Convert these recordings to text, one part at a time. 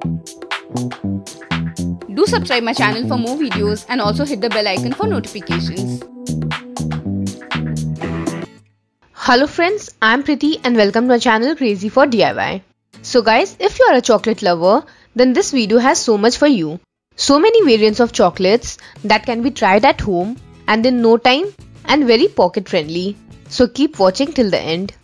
Do subscribe my channel for more videos and also hit the bell icon for notifications. Hello friends, I'm Preeti and welcome to my channel Krazzy for DIY. So guys, if you are a chocolate lover, then this video has so much for you. So many variants of chocolates that can be tried at home and in no time and very pocket friendly. So keep watching till the end.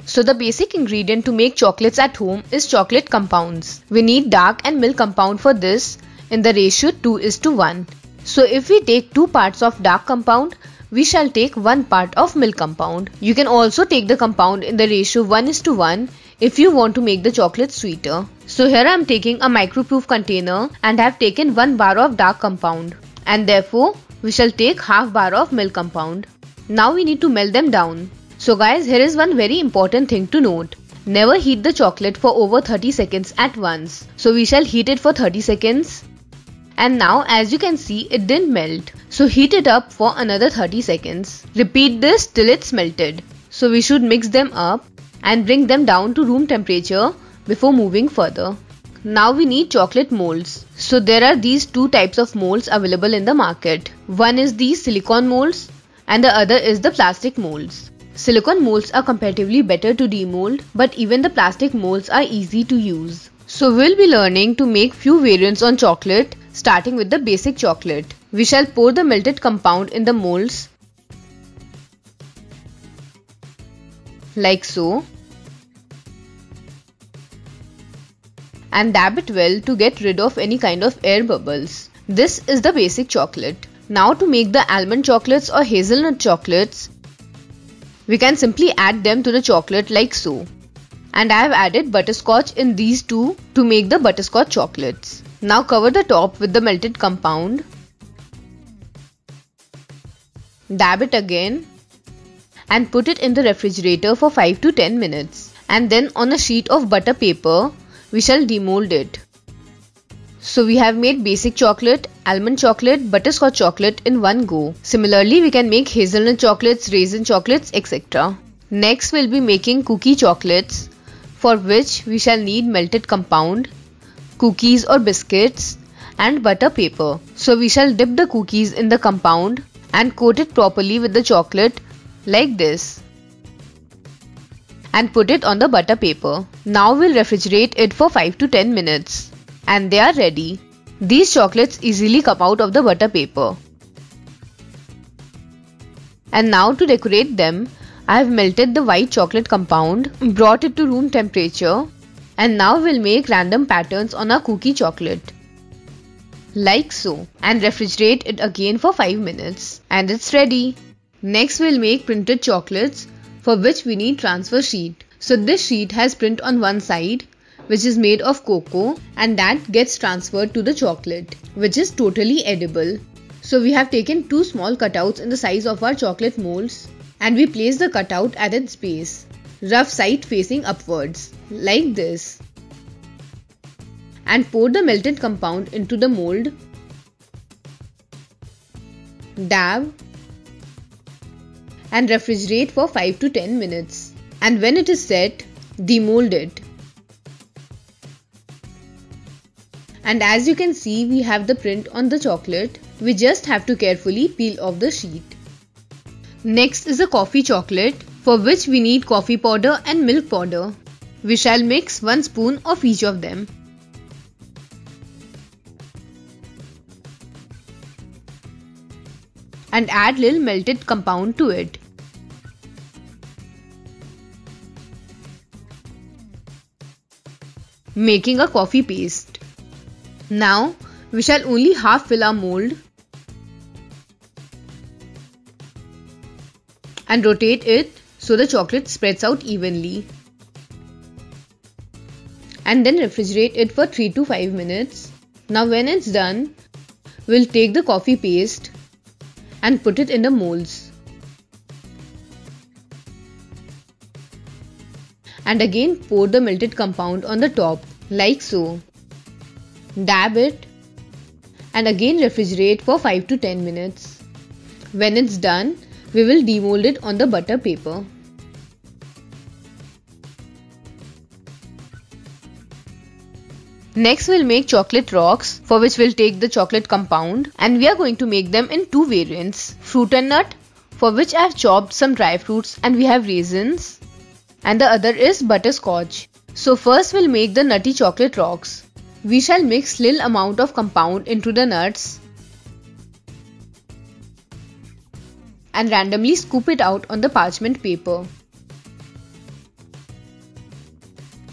So the basic ingredient to make chocolates at home is chocolate compounds. We need dark and milk compound for this in the ratio 2:1. So if we take 2 parts of dark compound, we shall take 1 part of milk compound. You can also take the compound in the ratio 1:1 if you want to make the chocolate sweeter. So here I am taking a microproof container and have taken 1 bar of dark compound, and therefore we shall take half bar of milk compound. Now we need to melt them down. So guys, here is one very important thing to note. Never heat the chocolate for over 30 seconds at once. So we shall heat it for 30 seconds. And now as you can see, it didn't melt. So heat it up for another 30 seconds. Repeat this till it's melted. So we should mix them up and bring them down to room temperature before moving further. Now we need chocolate molds. So there are these 2 types of molds available in the market. One is these silicone molds and the other is the plastic molds. Silicone molds are comparatively better to demold, but even the plastic molds are easy to use. So we'll be learning to make few variants on chocolate, starting with the basic chocolate. We shall pour the melted compound in the molds like so and dab it well to get rid of any kind of air bubbles. This is the basic chocolate. Now to make the almond chocolates or hazelnut chocolates, we can simply add them to the chocolate like so. And I have added butterscotch in these 2 to make the butterscotch chocolates. Now cover the top with the melted compound. Dab it again and put it in the refrigerator for 5 to 10 minutes. And then on a sheet of butter paper, we shall demold it. So we have made basic chocolate, almond chocolate, butterscotch chocolate in one go. Similarly, we can make hazelnut chocolates, raisin chocolates, etc. Next, we'll be making cookie chocolates, for which we shall need melted compound, cookies or biscuits, and butter paper. So we shall dip the cookies in the compound and coat it properly with the chocolate like this and put it on the butter paper. Now we'll refrigerate it for 5 to 10 minutes. And they are ready. These chocolates easily come out of the butter paper. And now to decorate them, I have melted the white chocolate compound, brought it to room temperature, and now we'll make random patterns on our cookie chocolate. Like so. And refrigerate it again for 5 minutes. And it's ready. Next we'll make printed chocolates, for which we need transfer sheet. So this sheet has print on one side, which is made of cocoa, and that gets transferred to the chocolate, which is totally edible. So we have taken 2 small cutouts in the size of our chocolate molds and we place the cutout at its base, rough side facing upwards, like this. And pour the melted compound into the mold. Dab and refrigerate for 5 to 10 minutes. And when it is set, demold it. And as you can see, we have the print on the chocolate. We just have to carefully peel off the sheet. Next is a coffee chocolate, for which we need coffee powder and milk powder. We shall mix 1 spoon of each of them. And add little melted compound to it. Making a coffee paste. Now, we shall only half fill our mold and rotate it so the chocolate spreads out evenly. And then refrigerate it for 3 to 5 minutes. Now when it's done, we'll take the coffee paste and put it in the molds. And again pour the melted compound on the top like so. Dab it and again refrigerate for 5 to 10 minutes. When it's done, we will demold it on the butter paper. Next we'll make chocolate rocks, for which we'll take the chocolate compound and we are going to make them in two variants. Fruit and nut, for which I have chopped some dry fruits and we have raisins, and the other is butterscotch. So first we'll make the nutty chocolate rocks. We shall mix little amount of compound into the nuts and randomly scoop it out on the parchment paper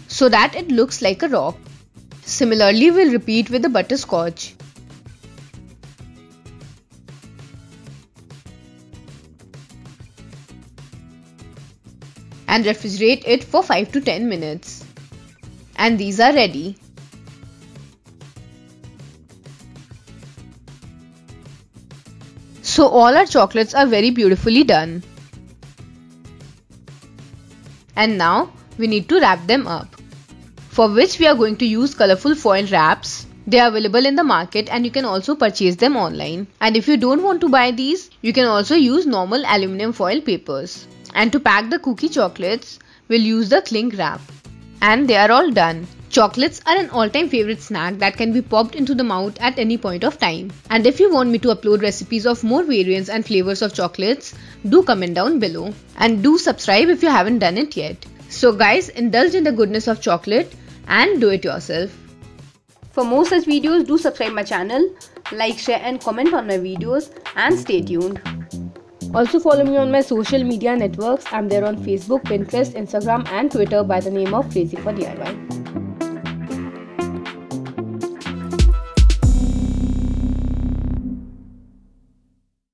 so that it looks like a rock. Similarly, we'll repeat with the butterscotch. And refrigerate it for 5 to 10 minutes. And these are ready. So all our chocolates are very beautifully done. And now we need to wrap them up, for which we are going to use colorful foil wraps. They are available in the market and you can also purchase them online. And if you don't want to buy these, you can also use normal aluminum foil papers. And to pack the cookie chocolates, we'll use the cling wrap. And they are all done. Chocolates are an all-time favorite snack that can be popped into the mouth at any point of time. And if you want me to upload recipes of more variants and flavors of chocolates, do comment down below. And do subscribe if you haven't done it yet. So guys, indulge in the goodness of chocolate and do it yourself. For more such videos, do subscribe my channel, like, share and comment on my videos, and stay tuned. Also follow me on my social media networks. I'm there on Facebook, Pinterest, Instagram and Twitter by the name of Krazzy for DIY.